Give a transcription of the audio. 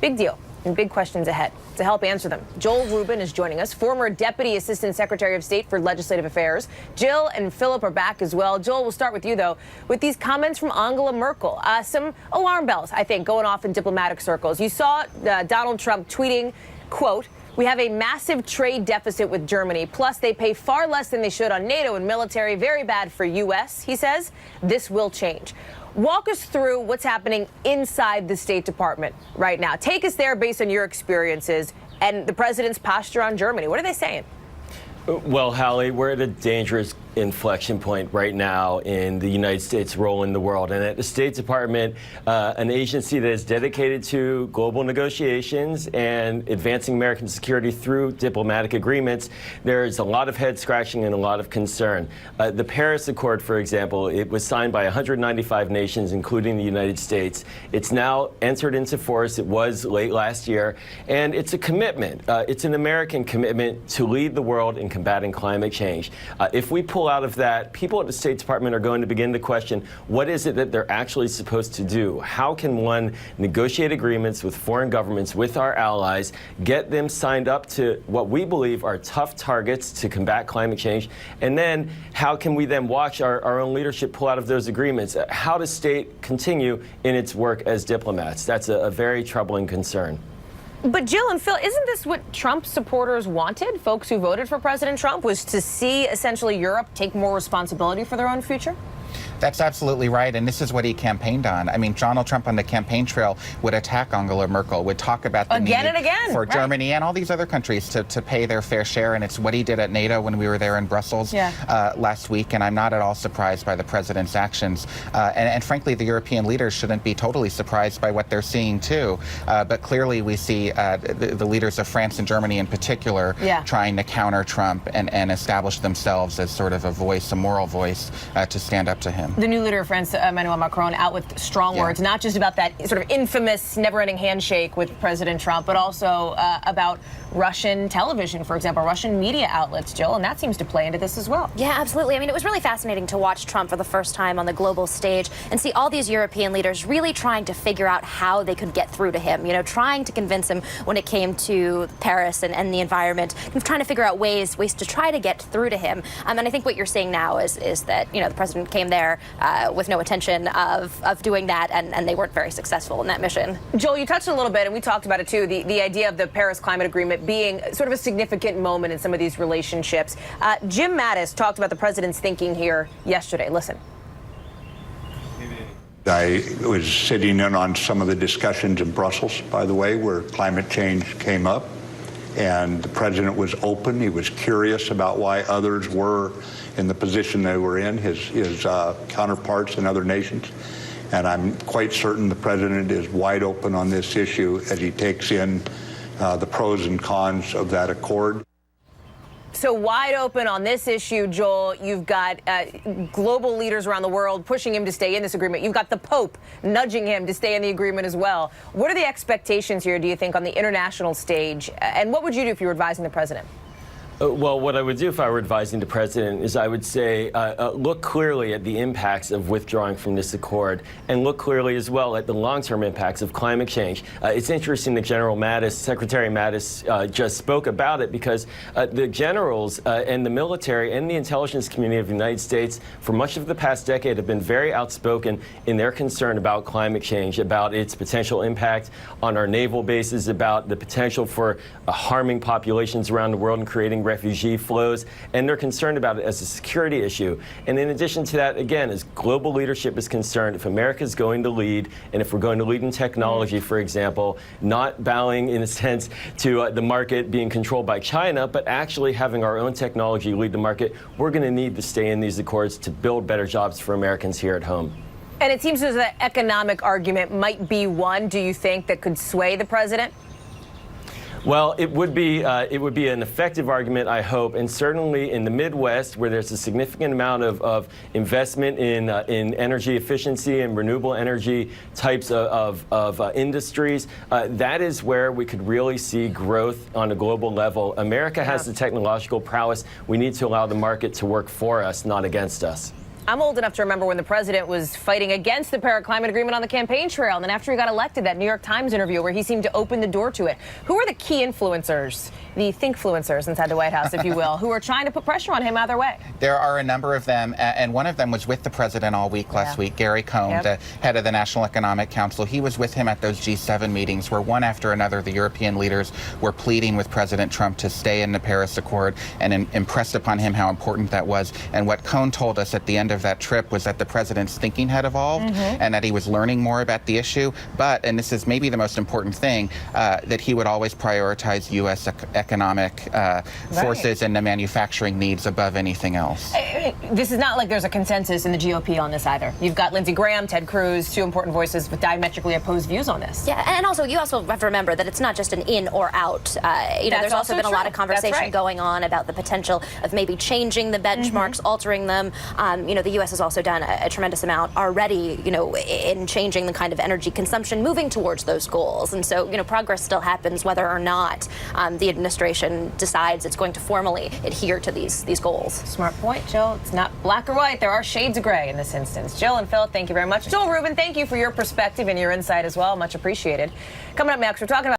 Big deal and big questions ahead. To help answer them, Joel Rubin is joining us, former Deputy Assistant Secretary of State for Legislative Affairs. Jill and Philip are back as well. Joel, we'll start with you, though, with these comments from Angela Merkel. Some alarm bells, I think, going off in diplomatic circles. You saw Donald Trump tweeting, quote, "We have a massive trade deficit with Germany. Plus, they pay far less than they should on NATO and military. Very bad for U.S., he says. This will change." Walk us through what's happening inside the State Department right now. Take us there based on your experiences and the president's posture on Germany. What are they saying? Well, Hallie, we're at a dangerous inflection point right now in the United States' role in the world. And at the State Department, an agency that is dedicated to global negotiations and advancing American security through diplomatic agreements, there's a lot of head scratching and a lot of concern. The Paris Accord, for example, it was signed by 195 nations, including the United States. It's now entered into force. It was late last year. And it's a commitment. It's an American commitment to lead the world in combating climate change. If we pull out of that, people at the State Department are going to begin to question, what is it that they're actually supposed to do? How can one negotiate agreements with foreign governments, with our allies, get them signed up to what we believe are tough targets to combat climate change? And then how can we then watch our own leadership pull out of those agreements? How does state continue in its work as diplomats? That's a very troubling concern. But Jill and Phil, isn't this what Trump supporters wanted? Folks who voted for President Trump was to see essentially Europe take more responsibility for their own future? That's absolutely right, and this is what he campaigned on. I mean, Donald Trump on the campaign trail would attack Angela Merkel, would talk about the need for Germany and all these other countries to pay their fair share, and it's what he did at NATO when we were there in Brussels last week, and I'm not at all surprised by the president's actions. And frankly, the European leaders shouldn't be totally surprised by what they're seeing, too. But clearly, we see the leaders of France and Germany in particular trying to counter Trump and establish themselves as sort of a voice, a moral voice, to stand up to him. The new leader of France, Emmanuel Macron, out with strong words, not just about that sort of infamous never-ending handshake with President Trump, but also about Russian television, for example, Russian media outlets, Jill, and that seems to play into this as well. Yeah, absolutely. I mean, it was really fascinating to watch Trump for the first time on the global stage and see all these European leaders really trying to figure out how they could get through to him, you know, trying to convince him when it came to Paris and the environment, trying to figure out ways to try to get through to him. And I think what you're seeing now is that, you know, the president came there with no intention of doing that, and they weren't very successful in that mission. Joel, you touched a little bit, and we talked about it too, the idea of the Paris Climate Agreement being sort of a significant moment in some of these relationships. Jim Mattis talked about the president's thinking here yesterday. Listen. I was sitting in on some of the discussions in Brussels, by the way, where climate change came up. And the president was open. He was curious about why others were in the position they were in, his counterparts in other nations. And I'm quite certain the president is wide open on this issue as he takes in the pros and cons of that accord. So wide open on this issue, Joel. You've got global leaders around the world pushing him to stay in this agreement. You've got the Pope nudging him to stay in the agreement as well. What are the expectations here, do you think, on the international stage? And what would you do if you were advising the president? Well, what I would do if I were advising the president is I would say look clearly at the impacts of withdrawing from this accord and look clearly as well at the long-term impacts of climate change. It's interesting that Secretary Mattis just spoke about it because the generals and the military and the intelligence community of the United States for much of the past decade have been very outspoken in their concern about climate change, about its potential impact on our naval bases, about the potential for harming populations around the world and creating refugee flows, and they're concerned about it as a security issue. And in addition to that, again, as global leadership is concerned, if America is going to lead, and if we're going to lead in technology, for example, not bowing in a sense to the market being controlled by China, but actually having our own technology lead the market, we're going to need to stay in these accords to build better jobs for Americans here at home. And it seems as an economic argument might be one, do you think, that could sway the president? Well, it would be an effective argument, I hope, and certainly in the Midwest, where there's a significant amount of investment in energy efficiency and renewable energy types of industries, that is where we could really see growth on a global level. America has the technological prowess. We need to allow the market to work for us, not against us. I'm old enough to remember when the president was fighting against the Paris Climate Agreement on the campaign trail. And then after he got elected, that New York Times interview where he seemed to open the door to it. Who are the key influencers, the thinkfluencers inside the White House, if you will, who are trying to put pressure on him either way? There are a number of them, and one of them was with the president all week last week, Gary Cohn, the head of the National Economic Council. He was with him at those G7 meetings where one after another the European leaders were pleading with President Trump to stay in the Paris Accord and impressed upon him how important that was. And what Cohn told us at the end of that trip was that the president's thinking had evolved and that he was learning more about the issue. But, and this is maybe the most important thing, that he would always prioritize U.S. economic forces and the manufacturing needs above anything else. This is not like there's a consensus in the GOP on this either. You've got Lindsey Graham, Ted Cruz, two important voices with diametrically opposed views on this. Yeah, and also you also have to remember that it's not just an in or out. There's also been a lot of conversation going on about the potential of maybe changing the benchmarks, altering them. The U.S. has also done a tremendous amount already, in changing the kind of energy consumption, moving towards those goals. And so, progress still happens whether or not the administration decides it's going to formally adhere to these goals. Smart point, Jill. It's not black or white. There are shades of gray in this instance. Jill and Phil, thank you very much. Joel, Rubin, thank you for your perspective and your insight as well. Much appreciated. Coming up next, we're talking about